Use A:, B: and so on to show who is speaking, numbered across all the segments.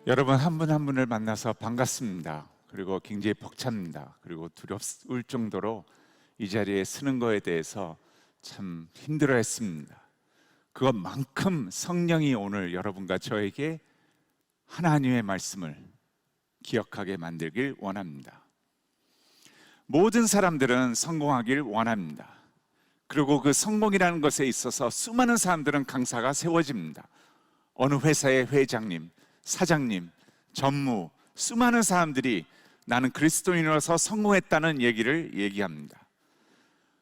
A: 여러분 한 분 한 분을 만나서 반갑습니다. 그리고 굉장히 벅찹니다. 그리고 두려울 정도로 이 자리에 서는 거에 대해서 참 힘들어했습니다. 그것만큼 성령이 오늘 여러분과 저에게 하나님의 말씀을 기억하게 만들길 원합니다. 모든 사람들은 성공하길 원합니다. 그리고 그 성공이라는 것에 있어서 수많은 사람들은 강사가 세워집니다. 어느 회사의 회장님, 사장님, 전무, 수많은 사람들이 나는 그리스도인으로서 성공했다는 얘기를 얘기합니다.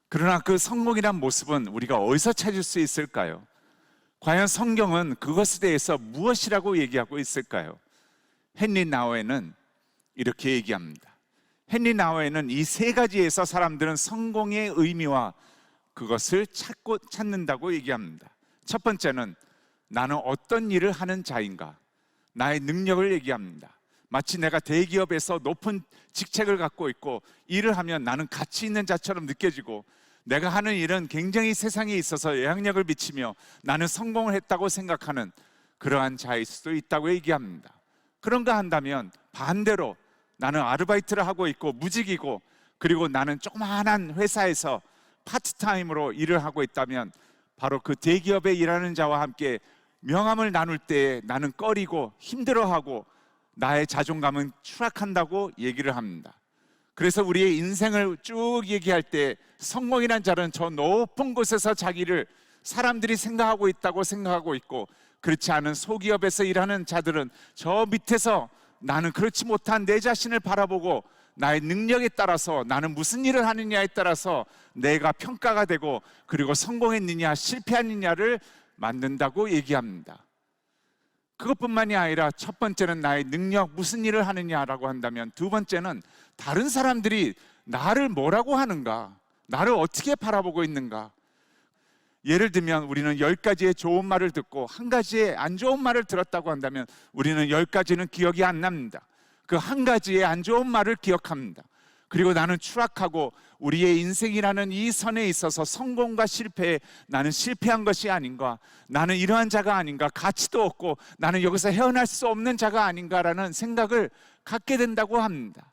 A: 그러나 그 성공이란 모습은 우리가 어디서 찾을 수 있을까요? 과연 성경은 그것에 대해서 무엇이라고 얘기하고 있을까요? 헨리 나우에는 이렇게 얘기합니다. 헨리 나우에는 이 세 가지에서 사람들은 성공의 의미와 그것을 찾는다고 얘기합니다. 첫 번째는 나는 어떤 일을 하는 자인가? 나의 능력을 얘기합니다. 마치 내가 대기업에서 높은 직책을 갖고 있고 일을 하면 나는 가치 있는 자처럼 느껴지고 내가 하는 일은 굉장히 세상에 있어서 영향력을 미치며 나는 성공을 했다고 생각하는 그러한 자일 수도 있다고 얘기합니다. 그런가 한다면 반대로 나는 아르바이트를 하고 있고 무직이고 그리고 나는 조그마한 회사에서 파트타임으로 일을 하고 있다면 바로 그 대기업에 일하는 자와 함께 명함을 나눌 때 나는 꺼리고 힘들어하고 나의 자존감은 추락한다고 얘기를 합니다. 그래서 우리의 인생을 쭉 얘기할 때 성공이란 자는 저 높은 곳에서 자기를 사람들이 생각하고 있다고 생각하고 있고, 그렇지 않은 소기업에서 일하는 자들은 저 밑에서 나는 그렇지 못한 내 자신을 바라보고 나의 능력에 따라서 나는 무슨 일을 하느냐에 따라서 내가 평가가 되고 그리고 성공했느냐 실패했느냐를 만든다고 얘기합니다. 그것뿐만이 아니라 첫 번째는 나의 능력, 무슨 일을 하느냐라고 한다면 두 번째는 다른 사람들이 나를 뭐라고 하는가, 나를 어떻게 바라보고 있는가. 예를 들면 우리는 10가지의 좋은 말을 듣고 한 가지의 안 좋은 말을 들었다고 한다면 우리는 10가지는 기억이 안 납니다. 그 한 가지의 안 좋은 말을 기억합니다. 그리고 나는 추락하고 우리의 인생이라는 이 선에 있어서 성공과 실패에 나는 실패한 것이 아닌가, 나는 이러한 자가 아닌가, 가치도 없고 나는 여기서 헤어날 수 없는 자가 아닌가라는 생각을 갖게 된다고 합니다.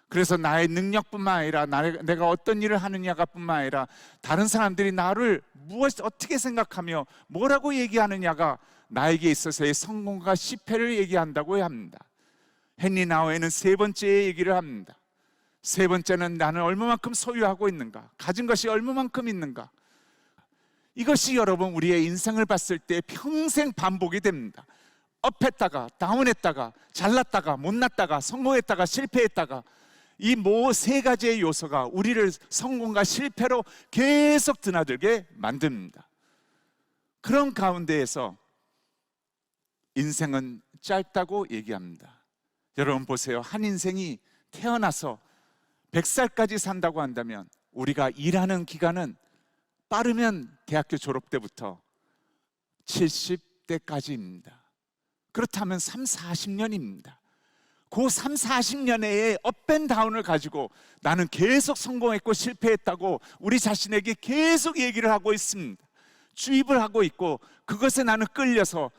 A: 그래서 나의 능력뿐만 아니라 내가 어떤 일을 하느냐가 뿐만 아니라 다른 사람들이 나를 어떻게 생각하며 뭐라고 얘기하느냐가 나에게 있어서의 성공과 실패를 얘기한다고 합니다. 헨리 나우에는 세 번째 얘기를 합니다. 세 번째는 나는 얼마만큼 소유하고 있는가, 가진 것이 얼마만큼 있는가. 이것이 여러분 우리의 인생을 봤을 때 평생 반복이 됩니다. 업했다가 다운했다가 잘났다가 못났다가 성공했다가 실패했다가 이 세 가지의 요소가 우리를 성공과 실패로 계속 드나들게 만듭니다. 그런 가운데에서 인생은 짧다고 얘기합니다. 여러분 보세요. 한 인생이 태어나서 100살까지 산다고 한다면 우리가 일하는 기간은 빠르면 대학교 졸업 때부터 70대까지입니다. 그렇다면 3, 40년입니다. 그 3, 40년의 업앤다운을 가지고 나는 계속 성공했고 실패했다고 우리 자신에게 계속 얘기를 하고 있습니다. 주입을 하고 있고 그것에 나는 끌려서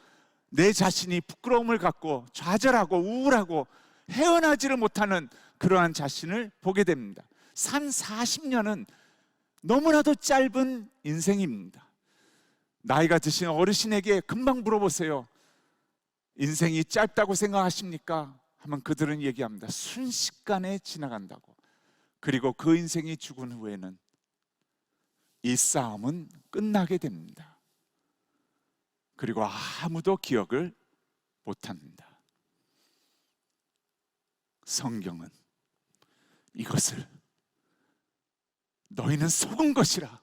A: 내 자신이 부끄러움을 갖고 좌절하고 우울하고 헤어나지를 못하는 그러한 자신을 보게 됩니다. 3, 40년은 너무나도 짧은 인생입니다. 나이가 드신 어르신에게 금방 물어보세요. 인생이 짧다고 생각하십니까? 하면 그들은 얘기합니다. 순식간에 지나간다고. 그리고 그 인생이 죽은 후에는 이 싸움은 끝나게 됩니다. 그리고 아무도 기억을 못합니다. 성경은 이것을 너희는 속은 것이라,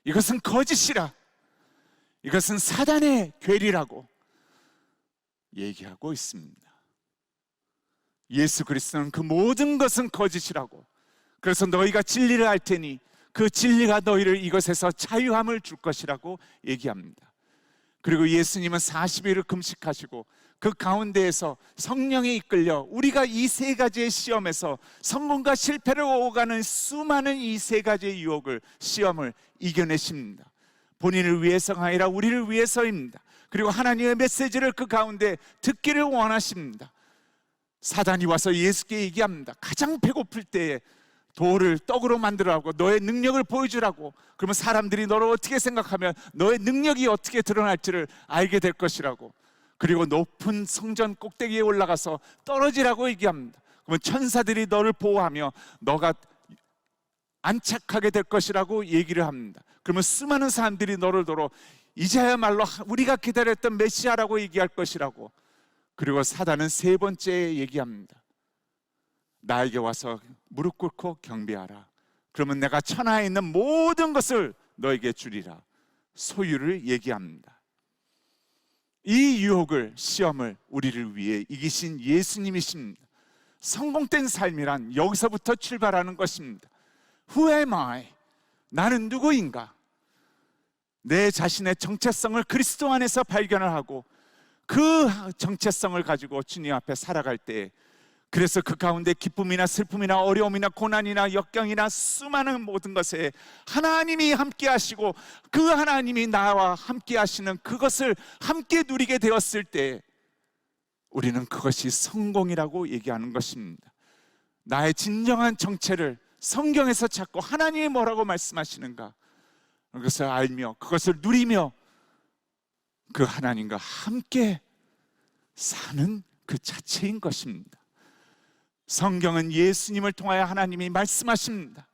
A: 이것은 거짓이라, 이것은 사단의 괴리라고 얘기하고 있습니다. 예수 그리스도는 그 모든 것은 거짓이라고, 그래서 너희가 진리를 알 테니 그 진리가 너희를 이것에서 자유함을 줄 것이라고 얘기합니다. 그리고 예수님은 40일을 금식하시고 그 가운데에서 성령에 이끌려 우리가 이 세 가지의 시험에서 성공과 실패를 오가는 수많은 이 세 가지의 유혹을, 시험을 이겨내십니다. 본인을 위해서가 아니라 우리를 위해서입니다. 그리고 하나님의 메시지를 그 가운데 듣기를 원하십니다. 사단이 와서 예수께 얘기합니다. 가장 배고플 때에 돌을 떡으로 만들라고, 너의 능력을 보여주라고. 그러면 사람들이 너를 어떻게 생각하면 너의 능력이 어떻게 드러날지를 알게 될 것이라고. 그리고 높은 성전 꼭대기에 올라가서 떨어지라고 얘기합니다. 그러면 천사들이 너를 보호하며 너가 안착하게 될 것이라고 얘기를 합니다. 그러면 수많은 사람들이 너를 도로 이제야말로 우리가 기다렸던 메시아라고 얘기할 것이라고. 그리고 사단은 세 번째 얘기합니다. 나에게 와서 무릎 꿇고 경배하라. 그러면 내가 천하에 있는 모든 것을 너에게 주리라. 소유를 얘기합니다. 이 유혹을, 시험을 우리를 위해 이기신 예수님이십니다. 성공된 삶이란 여기서부터 출발하는 것입니다. Who am I? 나는 누구인가? 내 자신의 정체성을 그리스도 안에서 발견을 하고 그 정체성을 가지고 주님 앞에 살아갈 때, 그래서 그 가운데 기쁨이나 슬픔이나 어려움이나 고난이나 역경이나 수많은 모든 것에 하나님이 함께 하시고 그 하나님이 나와 함께 하시는 그것을 함께 누리게 되었을 때 우리는 그것이 성공이라고 얘기하는 것입니다. 나의 진정한 정체를 성경에서 찾고 하나님이 뭐라고 말씀하시는가, 그것을 알며 그것을 누리며 그 하나님과 함께 사는 그 자체인 것입니다. 성경은 예수님을 통하여 하나님이 말씀하십니다.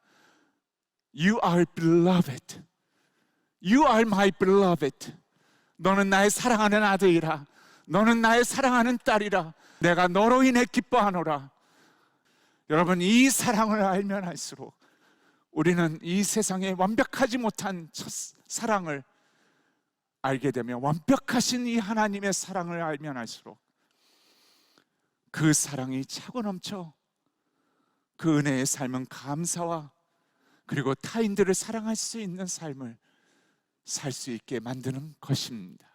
A: You are beloved. You are my beloved. 너는 나의 사랑하는 아들이라. 너는 나의 사랑하는 딸이라. 내가 너로 인해 기뻐하노라. 여러분, 이 사랑을 알면 할수록 우리는 이 세상에 완벽하지 못한 사랑을 알게 되며, 완벽하신 이 하나님의 사랑을 알면 할수록 그 사랑이 차고 넘쳐 그 은혜의 삶은 감사와 그리고 타인들을 사랑할 수 있는 삶을 살 수 있게 만드는 것입니다.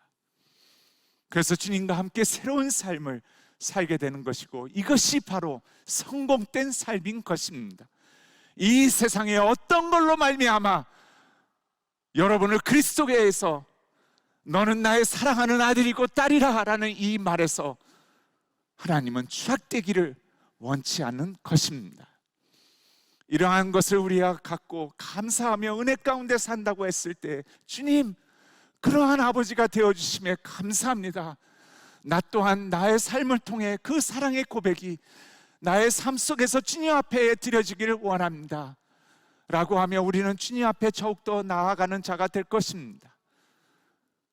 A: 그래서 주님과 함께 새로운 삶을 살게 되는 것이고, 이것이 바로 성공된 삶인 것입니다. 이 세상에 어떤 걸로 말미암아 여러분을 그리스도께서 너는 나의 사랑하는 아들이고 딸이라 라는 이 말에서 하나님은 추락되기를 원치 않는 것입니다. 이러한 것을 우리가 갖고 감사하며 은혜 가운데 산다고 했을 때, 주님, 그러한 아버지가 되어주심에 감사합니다. 나 또한 나의 삶을 통해 그 사랑의 고백이 나의 삶 속에서 주님 앞에 드려지기를 원합니다 라고 하며 우리는 주님 앞에 더욱더 나아가는 자가 될 것입니다.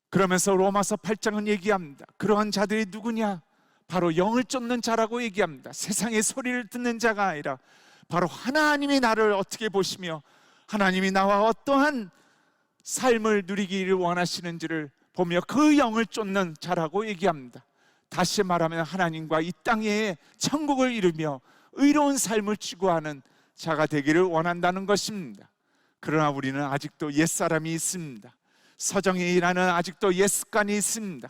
A: 그러면서 로마서 8장은 얘기합니다. 그러한 자들이 누구냐? 바로 영을 쫓는 자라고 얘기합니다. 세상의 소리를 듣는 자가 아니라 바로 하나님이 나를 어떻게 보시며 하나님이 나와 어떠한 삶을 누리기를 원하시는지를 보며 그 영을 쫓는 자라고 얘기합니다. 다시 말하면 하나님과 이 땅에 천국을 이루며 의로운 삶을 추구하는 자가 되기를 원한다는 것입니다. 그러나 우리는 아직도 옛사람이 있습니다. 서정이라는 아직도 옛 습관이 있습니다.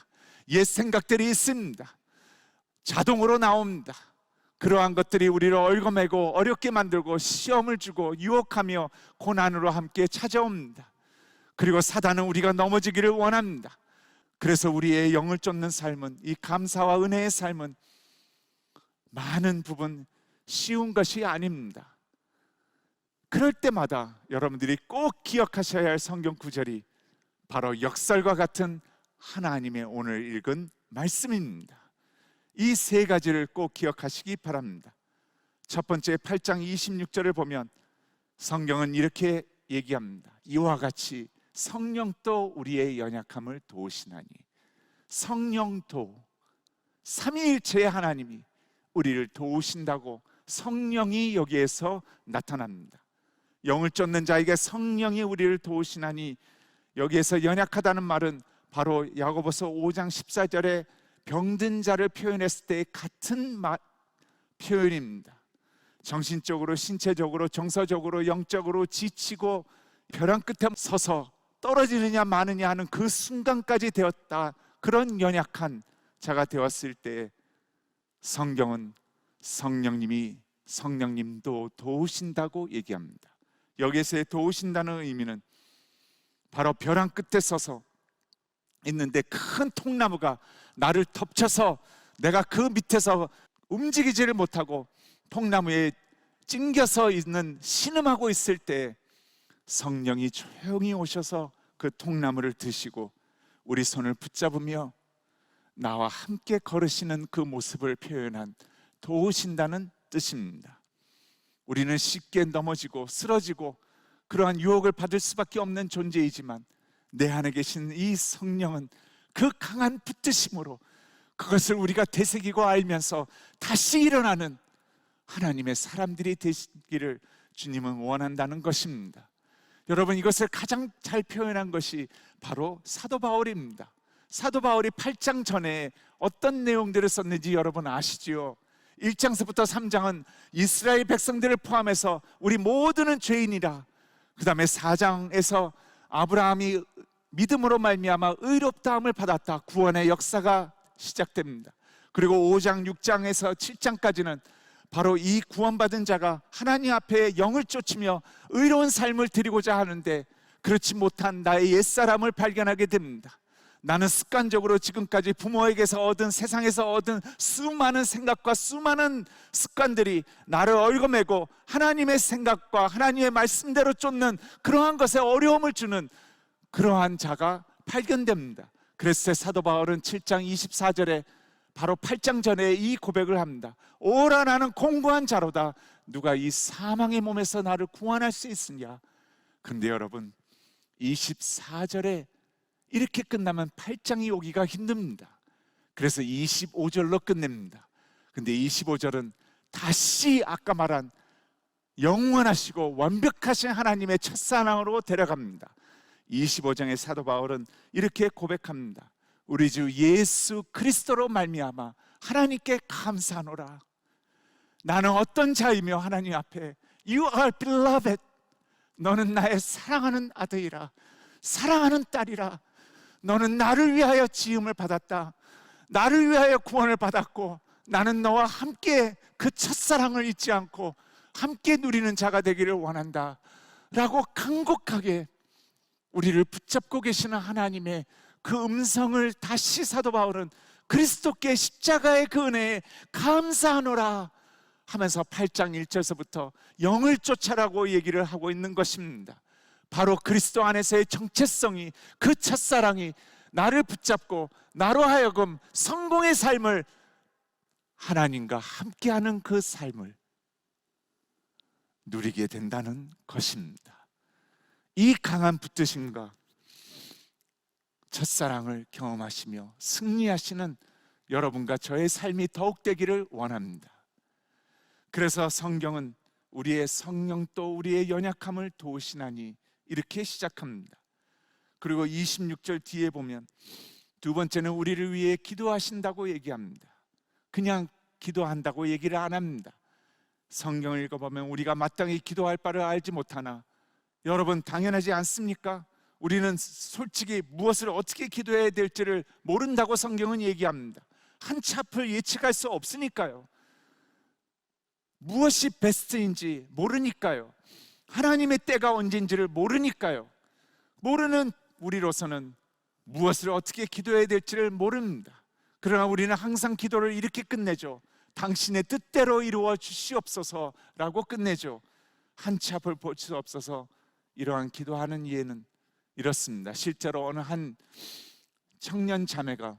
A: 옛 생각들이 있습니다. 자동으로 나옵니다. 그러한 것들이 우리를 얽어매고 어렵게 만들고 시험을 주고 유혹하며 고난으로 함께 찾아옵니다. 그리고 사단은 우리가 넘어지기를 원합니다. 그래서 우리의 영을 쫓는 삶은, 이 감사와 은혜의 삶은 많은 부분 쉬운 것이 아닙니다. 그럴 때마다 여러분들이 꼭 기억하셔야 할 성경 구절이 바로 역설과 같은 하나님의 오늘 읽은 말씀입니다. 이 세 가지를 꼭 기억하시기 바랍니다. 첫 번째 8장 26절을 보면 성경은 이렇게 얘기합니다. 이와 같이 성령도 우리의 연약함을 도우시나니. 성령도, 삼위일체의 하나님이 우리를 도우신다고 성령이 여기에서 나타납니다. 영을 쫓는 자에게 성령이 우리를 도우시나니, 여기에서 연약하다는 말은 바로 야고보서 5장 14절에 병든 자를 표현했을 때 같은 표현입니다. 정신적으로, 신체적으로, 정서적으로, 영적으로 지치고 벼랑 끝에 서서 떨어지느냐 마느냐 하는 그 순간까지 되었다. 그런 연약한 자가 되었을 때 성경은 성령님도 도우신다고 얘기합니다. 여기에서의 도우신다는 의미는 바로 벼랑 끝에 서서 있는데 큰 통나무가 나를 덮쳐서 내가 그 밑에서 움직이지를 못하고 통나무에 찡겨서 있는 신음하고 있을 때 성령이 조용히 오셔서 그 통나무를 드시고 우리 손을 붙잡으며 나와 함께 걸으시는 그 모습을 표현한 도우신다는 뜻입니다. 우리는 쉽게 넘어지고 쓰러지고 그러한 유혹을 받을 수밖에 없는 존재이지만 내 안에 계신 이 성령은 그 강한 붙드심으로 그것을 우리가 되새기고 알면서 다시 일어나는 하나님의 사람들이 되시기를 주님은 원한다는 것입니다. 여러분, 이것을 가장 잘 표현한 것이 바로 사도 바울입니다. 사도 바울이 8장 전에 어떤 내용들을 썼는지 여러분 아시지요? 1장서부터 3장은 이스라엘 백성들을 포함해서 우리 모두는 죄인이라, 그 다음에 4장에서 아브라함이 믿음으로 말미암아 의롭다함을 받았다, 구원의 역사가 시작됩니다. 그리고 5장, 6장에서 7장까지는 바로 이 구원받은 자가 하나님 앞에 영을 쫓으며 의로운 삶을 드리고자 하는데 그렇지 못한 나의 옛사람을 발견하게 됩니다. 나는 습관적으로 지금까지 부모에게서 얻은, 세상에서 얻은 수많은 생각과 수많은 습관들이 나를 얽어매고 하나님의 생각과 하나님의 말씀대로 쫓는 그러한 것에 어려움을 주는 그러한 자가 발견됩니다. 그래서 사도 바울은 7장 24절에 바로 8장 전에 이 고백을 합니다. 오라, 나는 공고한 자로다. 누가 이 사망의 몸에서 나를 구원할 수 있으냐. 그런데 여러분, 24절에 이렇게 끝나면 8장이 오기가 힘듭니다. 그래서 25절로 끝냅니다. 근데 25절은 다시 아까 말한 영원하시고 완벽하신 하나님의 첫사랑으로 데려갑니다. 25장의 사도 바울은 이렇게 고백합니다. 우리 주 예수 그리스도로 말미암아 하나님께 감사하노라. 나는 어떤 자이며 하나님 앞에 You are beloved, 너는 나의 사랑하는 아들이라, 사랑하는 딸이라. 너는 나를 위하여 지음을 받았다. 나를 위하여 구원을 받았고 나는 너와 함께 그 첫사랑을 잊지 않고 함께 누리는 자가 되기를 원한다 라고 간곡하게 우리를 붙잡고 계시는 하나님의 그 음성을 다시 사도 바울은 그리스도께 십자가의 그 은혜에 감사하노라 하면서 8장 1절서부터 영을 쫓아라고 얘기를 하고 있는 것입니다. 바로 그리스도 안에서의 정체성이, 그 첫사랑이 나를 붙잡고 나로 하여금 성공의 삶을, 하나님과 함께하는 그 삶을 누리게 된다는 것입니다. 이 강한 붙드심과 첫사랑을 경험하시며 승리하시는 여러분과 저의 삶이 더욱 되기를 원합니다. 그래서 성경은 우리의 성령 또 우리의 연약함을 도우시나니 이렇게 시작합니다. 그리고 26절 뒤에 보면 두 번째는 우리를 위해 기도하신다고 얘기합니다. 그냥 기도한다고 얘기를 안 합니다. 성경을 읽어보면 우리가 마땅히 기도할 바를 알지 못하나, 여러분 당연하지 않습니까? 우리는 솔직히 무엇을 어떻게 기도해야 될지를 모른다고 성경은 얘기합니다. 한치 앞을 예측할 수 없으니까요. 무엇이 베스트인지 모르니까요. 하나님의 때가 언제인지를 모르니까요. 모르는 우리로서는 무엇을 어떻게 기도해야 될지를 모릅니다. 그러나 우리는 항상 기도를 이렇게 끝내죠. 당신의 뜻대로 이루어 주시옵소서라고 끝내죠. 한치 앞을 볼 수 없어서 이러한 기도하는 이에는 이렇습니다. 실제로 어느 한 청년 자매가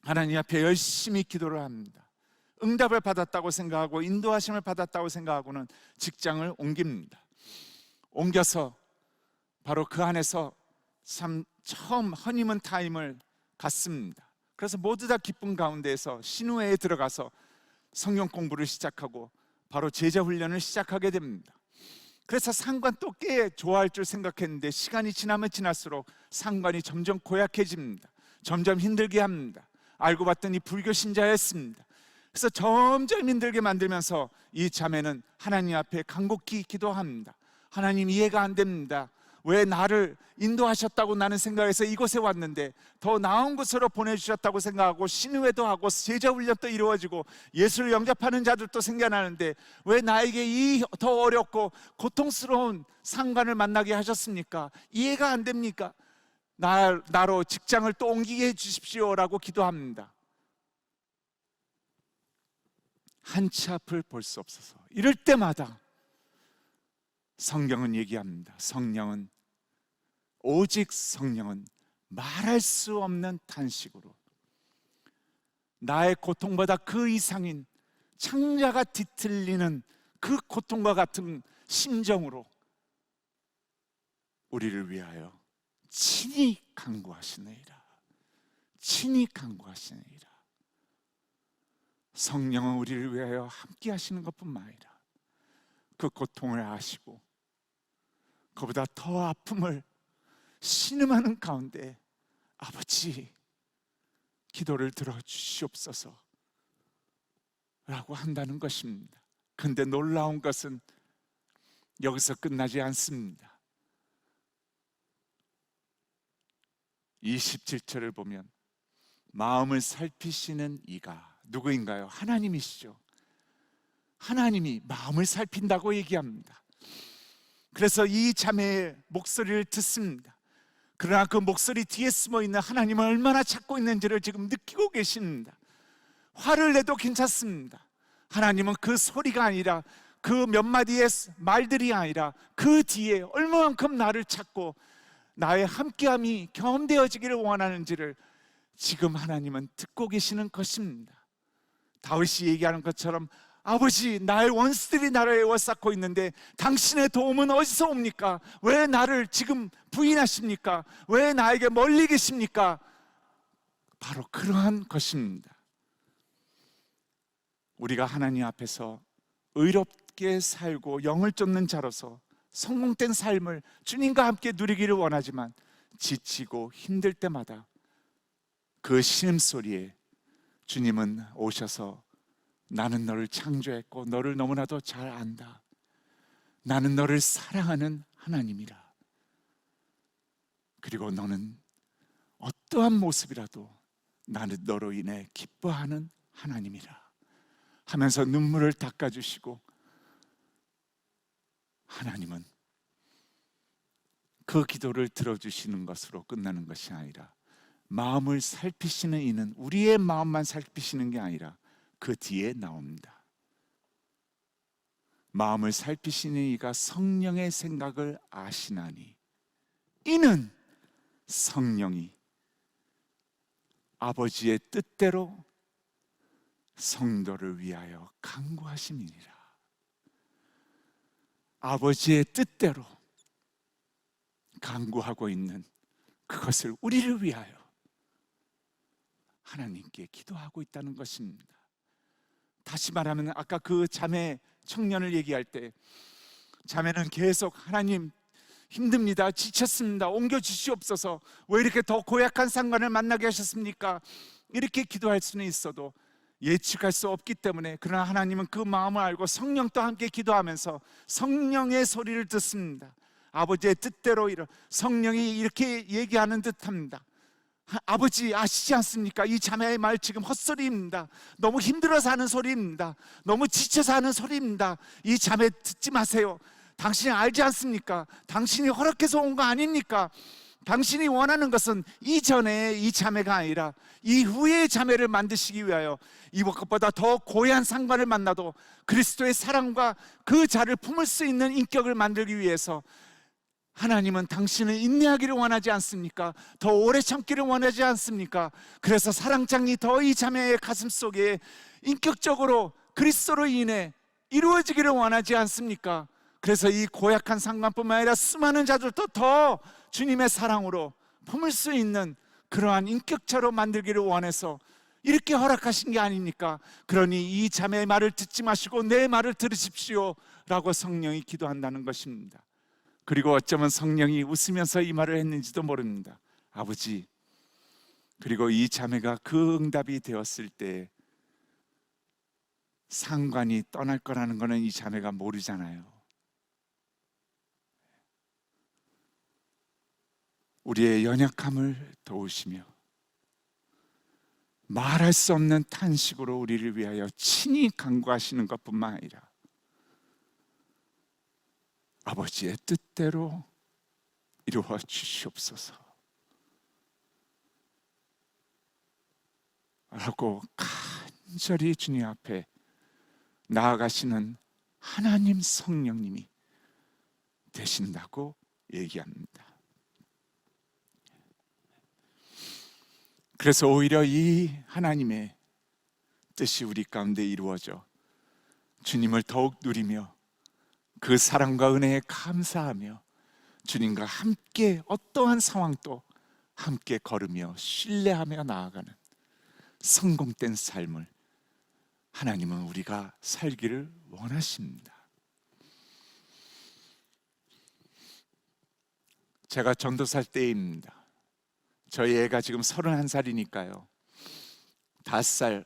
A: 하나님 앞에 열심히 기도를 합니다. 응답을 받았다고 생각하고 인도하심을 받았다고 생각하고는 직장을 옮깁니다. 옮겨서 바로 그 안에서 참 처음 허니문 타임을 갖습니다. 그래서 모두 다 기쁨 가운데에서 신우회에 들어가서 성경 공부를 시작하고 바로 제자 훈련을 시작하게 됩니다. 그래서 상관도 꽤 좋아할 줄 생각했는데 시간이 지나면 지날수록 상관이 점점 고약해집니다. 점점 힘들게 합니다. 알고 봤더니 불교 신자였습니다. 그래서 점점 힘들게 만들면서 이 자매는 하나님 앞에 간곡히 기도합니다. 하나님, 이해가 안 됩니다. 왜 나를 인도하셨다고 나는 생각해서 이곳에 왔는데 더 나은 곳으로 보내주셨다고 생각하고 신우회도 하고 제자훈련도 이루어지고 예수를 영접하는 자들도 생겨나는데 왜 나에게 이 더 어렵고 고통스러운 상관을 만나게 하셨습니까? 이해가 안 됩니까? 나로 직장을 또 옮기게 해주십시오라고 기도합니다. 한 치 앞을 볼 수 없어서 이럴 때마다 성경은 얘기합니다. 오직 성령은 말할 수 없는 탄식으로, 나의 고통보다 그 이상인 창자가 뒤틀리는 그 고통과 같은 심정으로 우리를 위하여 친히 간구하시느니라. 친히 간구하시느니라. 성령은 우리를 위하여 함께 하시는 것뿐만 아니라 그 고통을 아시고 그보다 더 아픔을 신음하는 가운데 아버지 기도를 들어주시옵소서 라고 한다는 것입니다. 그런데 놀라운 것은 여기서 끝나지 않습니다. 27절을 보면 마음을 살피시는 이가 누구인가요? 하나님이시죠. 하나님이 마음을 살핀다고 얘기합니다. 그래서 이 자매의 목소리를 듣습니다. 그러나 그 목소리 뒤에 숨어있는 하나님을 얼마나 찾고 있는지를 지금 느끼고 계십니다. 화를 내도 괜찮습니다. 하나님은 그 소리가 아니라 그 몇 마디의 말들이 아니라 그 뒤에 얼마만큼 나를 찾고 나의 함께함이 경험되어지기를 원하는지를 지금 하나님은 듣고 계시는 것입니다. 다윗이 얘기하는 것처럼 아버지, 나의 원수들이 나를 에워싸고 있는데 당신의 도움은 어디서 옵니까? 왜 나를 지금 부인하십니까? 왜 나에게 멀리 계십니까? 바로 그러한 것입니다. 우리가 하나님 앞에서 의롭게 살고 영을 쫓는 자로서 성공된 삶을 주님과 함께 누리기를 원하지만 지치고 힘들 때마다 그 신음소리에 주님은 오셔서 나는 너를 창조했고 너를 너무나도 잘 안다. 나는 너를 사랑하는 하나님이라. 그리고 너는 어떠한 모습이라도 나는 너로 인해 기뻐하는 하나님이라 하면서 눈물을 닦아주시고, 하나님은 그 기도를 들어주시는 것으로 끝나는 것이 아니라 마음을 살피시는 이는 우리의 마음만 살피시는 게 아니라 그 뒤에 나옵니다. 마음을 살피시는 이가 성령의 생각을 아시나니 이는 성령이 아버지의 뜻대로 성도를 위하여 간구하심이니라. 아버지의 뜻대로 간구하고 있는 그것을 우리를 위하여 하나님께 기도하고 있다는 것입니다. 다시 말하면 아까 그 자매 청년을 얘기할 때 자매는 계속 하나님 힘듭니다. 지쳤습니다. 옮겨주시옵소서. 왜 이렇게 더 고약한 상관을 만나게 하셨습니까? 이렇게 기도할 수는 있어도 예측할 수 없기 때문에, 그러나 하나님은 그 마음을 알고 성령과 함께 기도하면서 성령의 소리를 듣습니다. 아버지의 뜻대로 성령이 이렇게 얘기하는 듯합니다. 아버지 아시지 않습니까? 이 자매의 말 지금 헛소리입니다. 너무 힘들어서 하는 소리입니다. 너무 지쳐서 하는 소리입니다. 이 자매 듣지 마세요. 당신이 알지 않습니까? 당신이 허락해서 온 거 아닙니까? 당신이 원하는 것은 이전에 이 자매가 아니라 이후의 자매를 만드시기 위하여 이것보다 더 고귀한 상관을 만나도 그리스도의 사랑과 그 자를 품을 수 있는 인격을 만들기 위해서 하나님은 당신을 인내하기를 원하지 않습니까? 더 오래 참기를 원하지 않습니까? 그래서 사랑장이 더 이 자매의 가슴 속에 인격적으로 그리스도로 인해 이루어지기를 원하지 않습니까? 그래서 이 고약한 상관뿐만 아니라 수많은 자들도 더 주님의 사랑으로 품을 수 있는 그러한 인격체로 만들기를 원해서 이렇게 허락하신 게 아닙니까? 그러니 이 자매의 말을 듣지 마시고 내 말을 들으십시오 라고 성령이 기도한다는 것입니다. 그리고 어쩌면 성령이 웃으면서 이 말을 했는지도 모릅니다. 아버지, 그리고 이 자매가 그 응답이 되었을 때 상관이 떠날 거라는 것은 이 자매가 모르잖아요. 우리의 연약함을 도우시며 말할 수 없는 탄식으로 우리를 위하여 친히 간구하시는 것뿐만 아니라 아버지의 뜻대로 이루어 주시옵소서. 라고 간절히 주님 앞에 나아가시는 하나님 성령님이 되신다고 얘기합니다. 그래서 오히려 이 하나님의 뜻이 우리 가운데 이루어져 주님을 더욱 누리며 그 사랑과 은혜에 감사하며 주님과 함께 어떠한 상황도 함께 걸으며 신뢰하며 나아가는 성공된 삶을 하나님은 우리가 살기를 원하십니다. 제가 전도살 때입니다. 저희 애가 지금 31살이니까요 5살일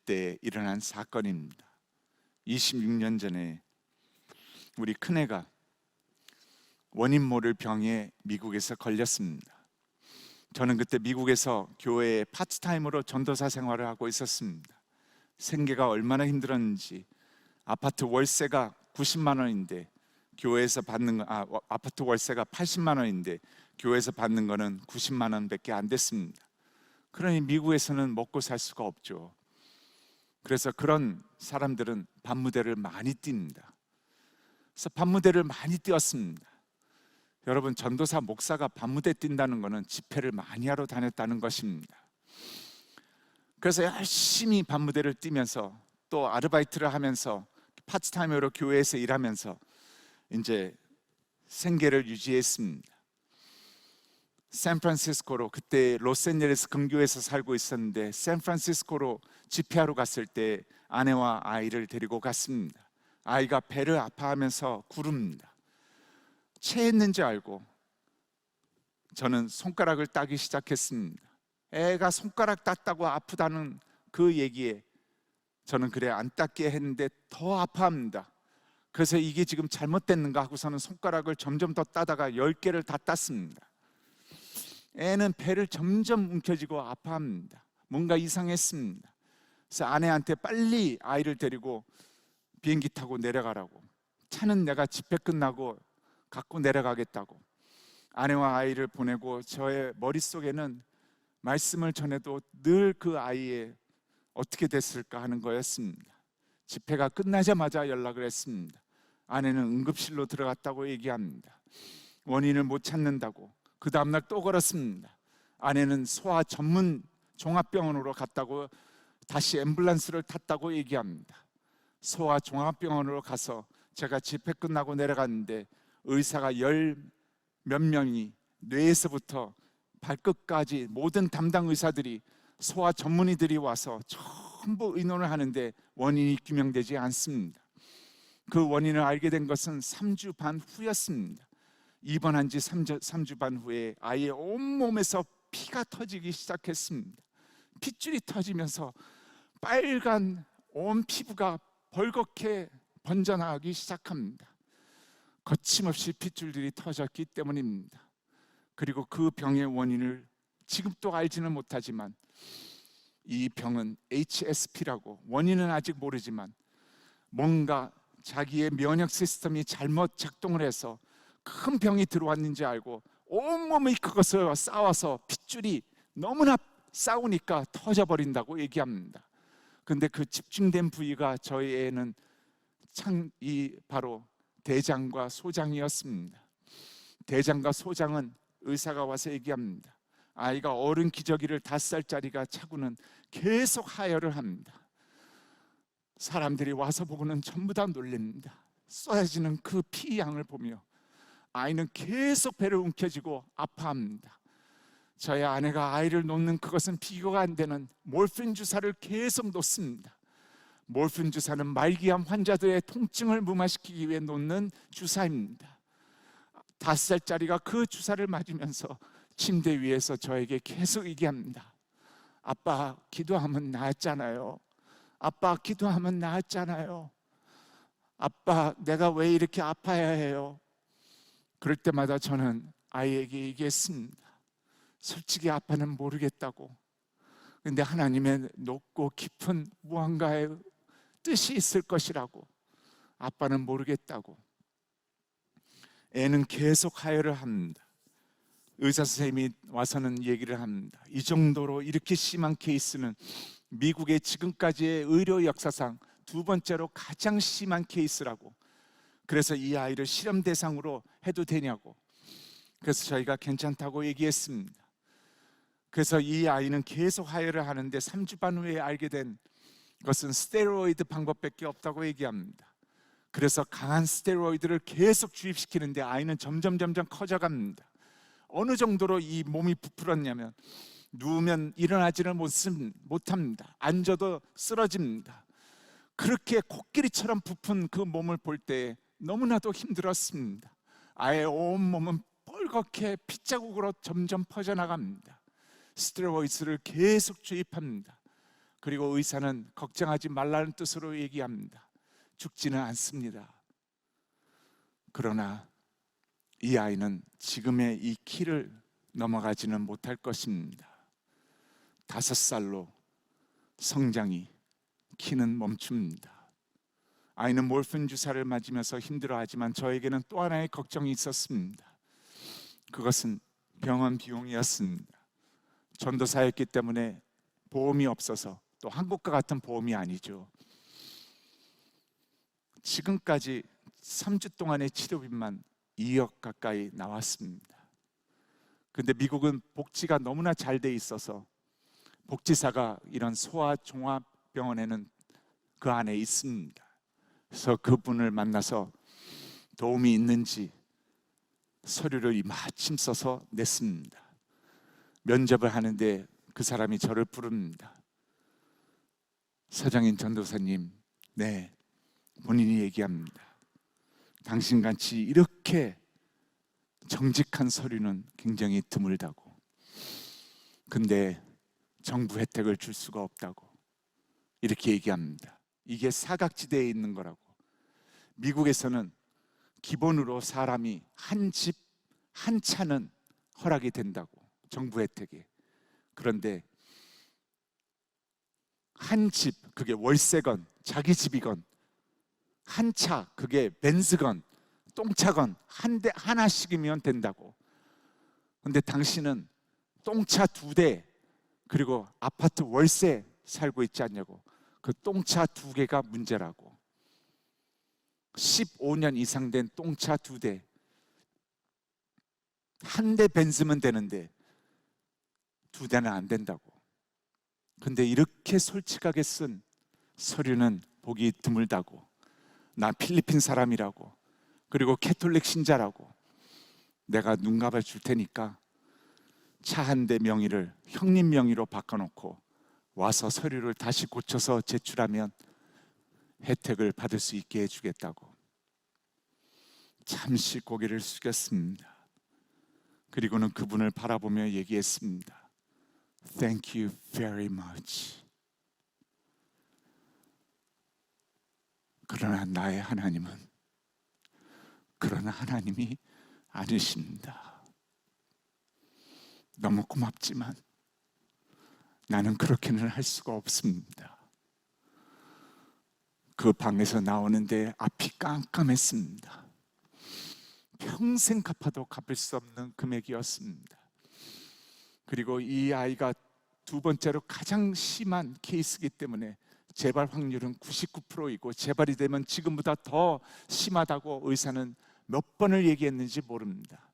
A: 때 일어난 사건입니다. 26년 전에 우리 큰애가 원인 모를 병에 미국에서 걸렸습니다. 저는 그때 미국에서 교회에 파트타임으로 전도사 생활을 하고 있었습니다. 생계가 얼마나 힘들었는지 아파트 월세가 90만 원인데 교회에서 받는 아파트 월세가 80만 원인데 교회에서 받는 거는 90만 원밖에 안 됐습니다. 그러니 미국에서는 먹고 살 수가 없죠. 그래서 그런 사람들은 밤무대를 많이 띱니다. 그래서 밤무대를 많이 띄웠습니다. 여러분, 전도사 목사가 밤무대 뛴다는 것은 집회를 많이 하러 다녔다는 것입니다. 그래서 열심히 밤무대를 뛰면서 또 아르바이트를 하면서 파트타임으로 교회에서 일하면서 이제 생계를 유지했습니다. 샌프란시스코로, 그때 로스앤젤레스 근교에서 살고 있었는데 샌프란시스코로 집회하러 갔을 때 아내와 아이를 데리고 갔습니다. 아이가 배를 아파하면서 구릅니다. 체했는지 알고 저는 손가락을 따기 시작했습니다. 애가 손가락 땄다고 아프다는 그 얘기에 저는 그래 안 땄게 했는데 더 아파합니다. 그래서 이게 지금 잘못됐는가 하고서는 손가락을 점점 더 따다가 10개를 다 땄습니다. 애는 배를 점점 움켜쥐고 아파합니다. 뭔가 이상했습니다. 그래서 아내한테 빨리 아이를 데리고 비행기 타고 내려가라고, 차는 내가 집회 끝나고 갖고 내려가겠다고 아내와 아이를 보내고 저의 머릿속에는 말씀을 전해도 늘 그 아이의 어떻게 됐을까 하는 거였습니다. 집회가 끝나자마자 연락을 했습니다. 아내는 응급실로 들어갔다고 얘기합니다. 원인을 못 찾는다고. 그 다음날 또 걸었습니다. 아내는 소아 전문 종합병원으로 갔다고, 다시 앰뷸런스를 탔다고 얘기합니다. 소아 종합병원으로 가서 제가 집회 끝나고 내려갔는데 의사가 10 몇 명이 뇌에서부터 발끝까지 모든 담당 의사들이, 소아 전문의들이 와서 전부 의논을 하는데 원인이 규명되지 않습니다. 그 원인을 알게 된 것은 3주 반 후였습니다. 입원한 지 3주 반 후에 아이의 온몸에서 피가 터지기 시작했습니다. 핏줄이 터지면서 빨간 온 피부가 벌겋게 번져나가기 시작합니다. 거침없이 핏줄들이 터졌기 때문입니다. 그리고 그 병의 원인을 지금도 알지는 못하지만 이 병은 HSP라고, 원인은 아직 모르지만 뭔가 자기의 면역 시스템이 잘못 작동을 해서 큰 병이 들어왔는지 알고 온몸이 그것을 싸워서 핏줄이 너무나 싸우니까 터져버린다고 얘기합니다. 근데 그 집중된 부위가 저희 애는 바로 대장과 소장이었습니다. 대장과 소장은 의사가 와서 얘기합니다. 아이가 어른 기저귀를 5살짜리가 차고는 계속 하혈을 합니다. 사람들이 와서 보고는 전부 다 놀랍니다. 쏟아지는 그 피 양을 보며 아이는 계속 배를 움켜쥐고 아파합니다. 저희 아내가 아이를 놓는 그것은 비교가 안 되는 몰핀 주사를 계속 놓습니다. 몰핀 주사는 말기암 환자들의 통증을 무마시키기 위해 놓는 주사입니다. 5살짜리가 그 주사를 맞으면서 침대 위에서 저에게 계속 얘기합니다. 아빠, 기도하면 나았잖아요. 아빠, 기도하면 나았잖아요. 아빠, 내가 왜 이렇게 아파야 해요? 그럴 때마다 저는 아이에게 얘기했습니다. 솔직히 아빠는 모르겠다고. 근데 하나님의 높고 깊은 무언가의 뜻이 있을 것이라고. 아빠는 모르겠다고. 애는 계속 하혈을 합니다. 의사 선생님이 와서는 얘기를 합니다. 이 정도로 이렇게 심한 케이스는 미국의 지금까지의 의료 역사상 두 번째로 가장 심한 케이스라고. 그래서 이 아이를 실험 대상으로 해도 되냐고. 그래서 저희가 괜찮다고 얘기했습니다. 그래서 이 아이는 계속 하혈을 하는데 3주 반 후에 알게 된 것은 스테로이드 방법밖에 없다고 얘기합니다. 그래서 강한 스테로이드를 계속 주입시키는데 아이는 점점 커져갑니다. 어느 정도로 이 몸이 부풀었냐면 누우면 일어나지를 못합니다. 앉아도 쓰러집니다. 그렇게 코끼리처럼 부푼 그 몸을 볼 때 너무나도 힘들었습니다. 아이의 온몸은 뻘겋게 핏자국으로 점점 퍼져나갑니다. 스테로이드를 계속 주입합니다. 그리고 의사는 걱정하지 말라는 뜻으로 얘기합니다. 죽지는 않습니다. 그러나 이 아이는 지금의 이 키를 넘어가지는 못할 것입니다. 5살로 성장이, 키는 멈춥니다. 아이는 몰핀 주사를 맞으면서 힘들어하지만 저에게는 또 하나의 걱정이 있었습니다. 그것은 병원 비용이었습니다. 전도사였기 때문에 보험이 없어서, 또 한국과 같은 보험이 아니죠. 지금까지 3주 동안의 치료비만 2억 가까이 나왔습니다. 근데 미국은 복지가 너무나 잘 돼 있어서 복지사가 이런 소아종합병원에는 그 안에 있습니다. 그래서 그분을 만나서 도움이 있는지 서류를 마침 써서 냈습니다. 면접을 하는데 그 사람이 저를 부릅니다. 서장인 전도사님, 네, 본인이 얘기합니다. 당신같이 이렇게 정직한 서류는 굉장히 드물다고. 근데 정부 혜택을 줄 수가 없다고 이렇게 얘기합니다. 이게 사각지대에 있는 거라고. 미국에서는 기본으로 사람이 한 집, 한 차는 허락이 된다고, 정부 혜택이. 그런데 한 집, 그게 월세건 자기 집이건, 한 차, 그게 벤츠건 똥차건 한 대 하나씩이면 된다고. 근데 당신은 똥차 2대 그리고 아파트 월세 살고 있지 않냐고. 그 똥차 2개가 문제라고. 15년 이상 된 똥차 2대, 한 대 벤츠면 되는데 2대는 안 된다고. 근데 이렇게 솔직하게 쓴 서류는 보기 드물다고. 나 필리핀 사람이라고, 그리고 캐톨릭 신자라고, 내가 눈값을 줄 테니까 차 한 대 명의를 형님 명의로 바꿔놓고 와서 서류를 다시 고쳐서 제출하면 혜택을 받을 수 있게 해주겠다고. 잠시 고개를 숙였습니다. 그리고는 그분을 바라보며 얘기했습니다. Thank you very much. 그러나 나의 하나님은 그런 하나님이 아니십니다. 너무 고맙지만 나는 그렇게는 할 수가 없습니다. 그 방에서 나오는데 앞이 깜깜했습니다. 평생 갚아도 갚을 수 없는 금액이었습니다. 그리고 이 아이가 2번째로 가장 심한 케이스이기 때문에 재발 확률은 99%이고 재발이 되면 지금보다 더 심하다고 의사는 몇 번을 얘기했는지 모릅니다.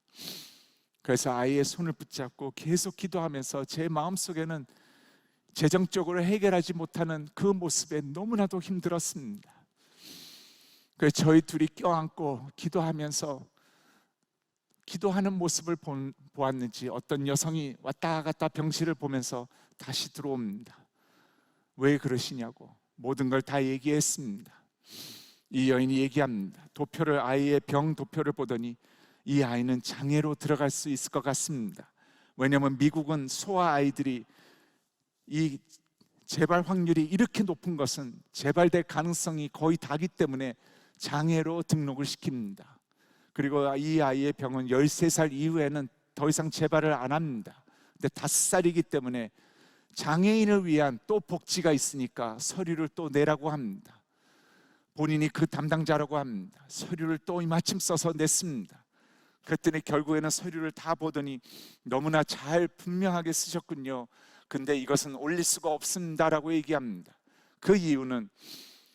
A: 그래서 아이의 손을 붙잡고 계속 기도하면서 제 마음속에는 재정적으로 해결하지 못하는 그 모습에 너무나도 힘들었습니다. 그래서 저희 둘이 껴안고 기도하면서, 기도하는 모습을 보았는지 어떤 여성이 왔다 갔다 병실을 보면서 다시 들어옵니다. 왜 그러시냐고 모든 걸 다 얘기했습니다. 이 여인이 얘기합니다. 아이의 병 도표를 보더니 이 아이는 장애로 들어갈 수 있을 것 같습니다. 왜냐하면 미국은 소아 아이들이 이 재발 확률이 이렇게 높은 것은 재발될 가능성이 거의 다기 때문에 장애로 등록을 시킵니다. 그리고 이 아이의 병은 13살 이후에는 더 이상 재발을 안 합니다. 근데 5살이기 때문에 장애인을 위한 또 복지가 있으니까 서류를 또 내라고 합니다. 본인이 그 담당자라고 합니다. 서류를 또 이마침 써서 냈습니다. 그랬더니 결국에는 서류를 다 보더니 너무나 잘 분명하게 쓰셨군요. 근데 이것은 올릴 수가 없습니다라고 얘기합니다. 그 이유는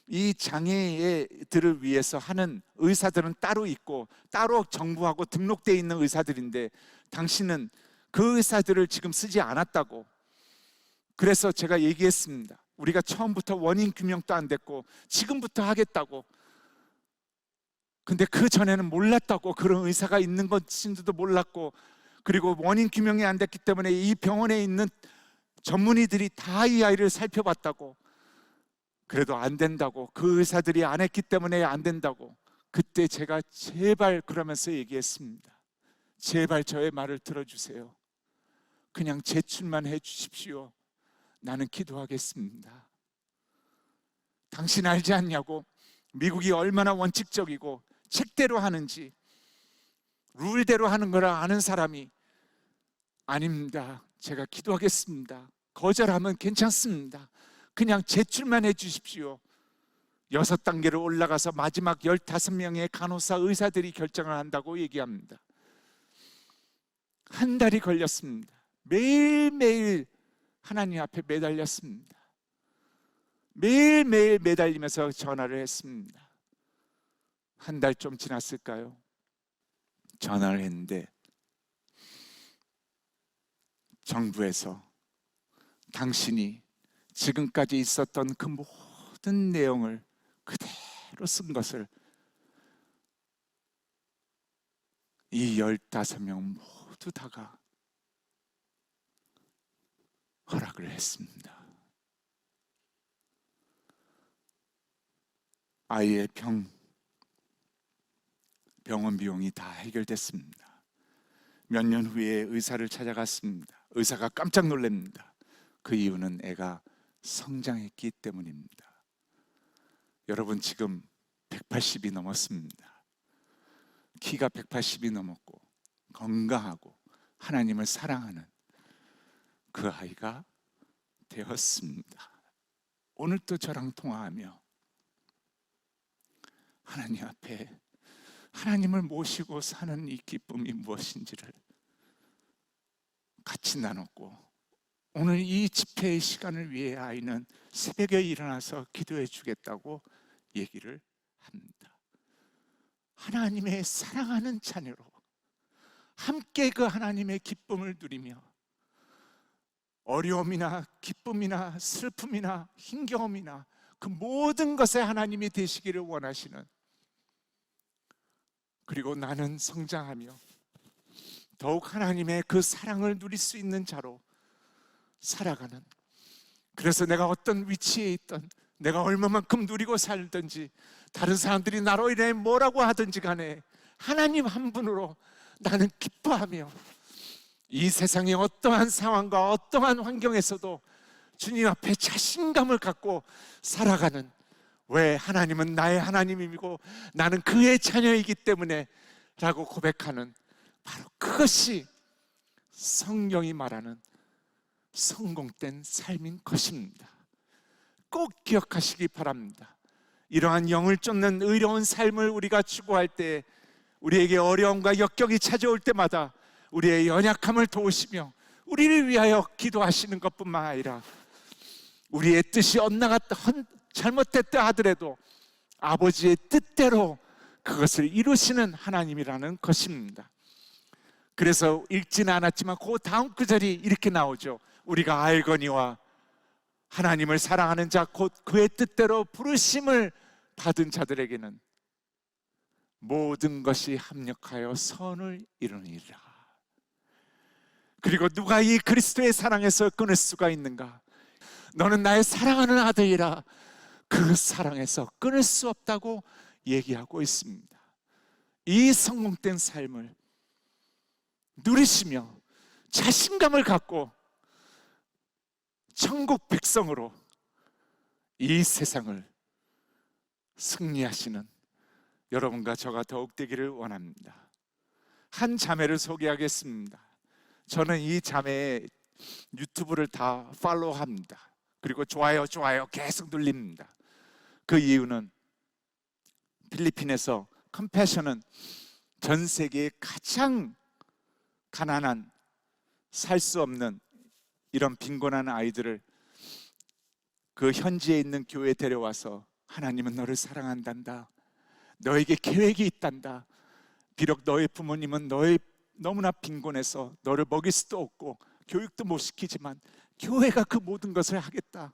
A: 이 장애들을 위해서 하는 의사들은 따로 있고 따로 정부하고 등록되어 있는 의사들인데 당신은 그 의사들을 지금 쓰지 않았다고. 그래서 제가 얘기했습니다. 우리가 처음부터 원인 규명도 안 됐고 지금부터 하겠다고. 근데 그 전에는 몰랐다고. 그런 의사가 있는 것인지도 몰랐고, 그리고 원인 규명이 안 됐기 때문에 이 병원에 있는 전문의들이 다 이 아이를 살펴봤다고. 그래도 안 된다고. 그 의사들이 안 했기 때문에 안 된다고. 그때 제가 제발 그러면서 얘기했습니다. 제발 저의 말을 들어주세요. 그냥 제출만 해 주십시오. 나는 기도하겠습니다. 당신 알지 않냐고. 미국이 얼마나 원칙적이고 책대로 하는지, 룰대로 하는 거라 아는 사람이 아닙니다. 제가 기도하겠습니다. 거절하면 괜찮습니다. 그냥 제출만 해 주십시오. 6단계로 올라가서 마지막 15명의 간호사 의사들이 결정을 한다고 얘기합니다. 한 달이 걸렸습니다. 매일매일 하나님 앞에 매달렸습니다. 매일매일 매달리면서 전화를 했습니다. 한 달 좀 지났을까요? 전화를 했는데 정부에서 당신이 지금까지 있었던 그 모든 내용을 그대로 쓴 것을 이 15명 모두 다가 허락을 했습니다. 아이의 병원 비용이 다 해결됐습니다. 몇 년 후에 의사를 찾아갔습니다. 의사가 깜짝 놀랍니다. 그 이유는 애가 성장했기 때문입니다. 여러분, 지금 180이 넘었습니다. 키가 180이 넘었고 건강하고 하나님을 사랑하는 그 아이가 되었습니다. 오늘 또 저랑 통화하며 하나님 앞에 하나님을 모시고 사는 이 기쁨이 무엇인지를 같이 나눴고, 오늘 이 집회의 시간을 위해 아이는 새벽에 일어나서 기도해 주겠다고 얘기를 합니다. 하나님의 사랑하는 자녀로 함께 그 하나님의 기쁨을 누리며 어려움이나 기쁨이나 슬픔이나 힘겨움이나 그 모든 것에 하나님이 되시기를 원하시는, 그리고 나는 성장하며 더욱 하나님의 그 사랑을 누릴 수 있는 자로 살아가는, 그래서 내가 어떤 위치에 있든 내가 얼마만큼 누리고 살든지 다른 사람들이 나로 인해 뭐라고 하든지 간에 하나님 한 분으로 나는 기뻐하며 이 세상의 어떠한 상황과 어떠한 환경에서도 주님 앞에 자신감을 갖고 살아가는, 왜? 하나님은 나의 하나님이고 나는 그의 자녀이기 때문에 라고 고백하는, 바로 그것이 성경이 말하는 성공된 삶인 것입니다. 꼭 기억하시기 바랍니다. 이러한 영을 쫓는 의로운 삶을 우리가 추구할 때, 우리에게 어려움과 역경이 찾아올 때마다 우리의 연약함을 도우시며 우리를 위하여 기도하시는 것뿐만 아니라 우리의 뜻이 엇나갔다 잘못됐다 하더라도 아버지의 뜻대로 그것을 이루시는 하나님이라는 것입니다. 그래서 읽지는 않았지만 그 다음 구절이 이렇게 나오죠. 우리가 알거니와 하나님을 사랑하는 자 곧 그의 뜻대로 부르심을 받은 자들에게는 모든 것이 합력하여 선을 이루니라. 그리고 누가 이 그리스도의 사랑에서 끊을 수가 있는가? 너는 나의 사랑하는 아들이라. 그 사랑에서 끊을 수 없다고 얘기하고 있습니다. 이 성공된 삶을 누리시며 자신감을 갖고 천국 백성으로 이 세상을 승리하시는 여러분과 저가 더욱 되기를 원합니다. 한 자매를 소개하겠습니다. 저는 이 자매의 유튜브를 다 팔로우합니다. 그리고 좋아요 계속 눌립니다. 그 이유는 필리핀에서 컴패션은 전 세계에 가장 가난한, 살 수 없는 이런 빈곤한 아이들을 그 현지에 있는 교회에 데려와서 하나님은 너를 사랑한단다, 너에게 계획이 있단다, 비록 너의 부모님은 너무나 빈곤해서 너를 먹일 수도 없고 교육도 못 시키지만 교회가 그 모든 것을 하겠다,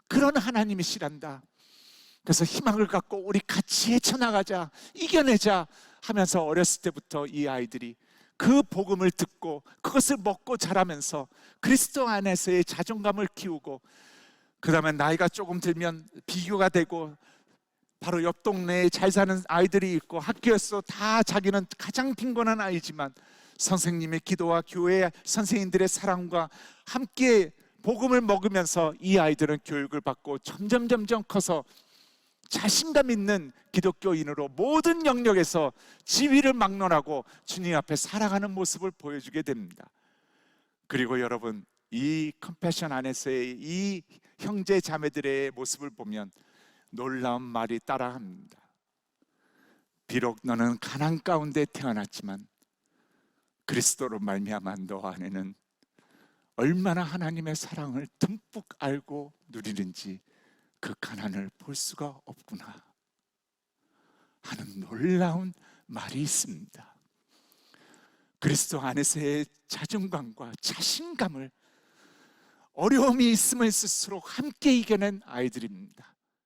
A: 그런 하나님이시란다. 그래서 희망을 갖고 우리 같이 헤쳐나가자, 이겨내자 하면서 어렸을 때부터 이 아이들이 그 복음을 듣고 그것을 먹고 자라면서 그리스도 안에서의 자존감을 키우고, 그 다음에 나이가 조금 들면 비교가 되고, 바로 옆 동네에 잘 사는 아이들이 있고 학교에서 다 자기는 가장 빈곤한 아이지만 선생님의 기도와 교회 선생님들의 사랑과 함께 복음을 먹으면서 이 아이들은 교육을 받고 점점 커서 자신감 있는 기독교인으로 모든 영역에서 지위를 막론하고 주님 앞에 살아가는 모습을 보여주게 됩니다. 그리고 여러분, 이 컴패션 안에서의 이 형제 자매들의 모습을 보면 놀라운 말이 따라합니다. 비록 너는 가난 가운데 태어났지만 그리스도로 말미암아 너 안에는 얼마나 하나님의 사랑을 듬뿍 알고 누리는지 그 가난을 볼 수가 없구나 하는 놀라운 말이 있습니다. 그리스도 안에서의 자존감과 자신감을 어려움이 있으면 있을수록 함께 이겨낸 아이들입니다.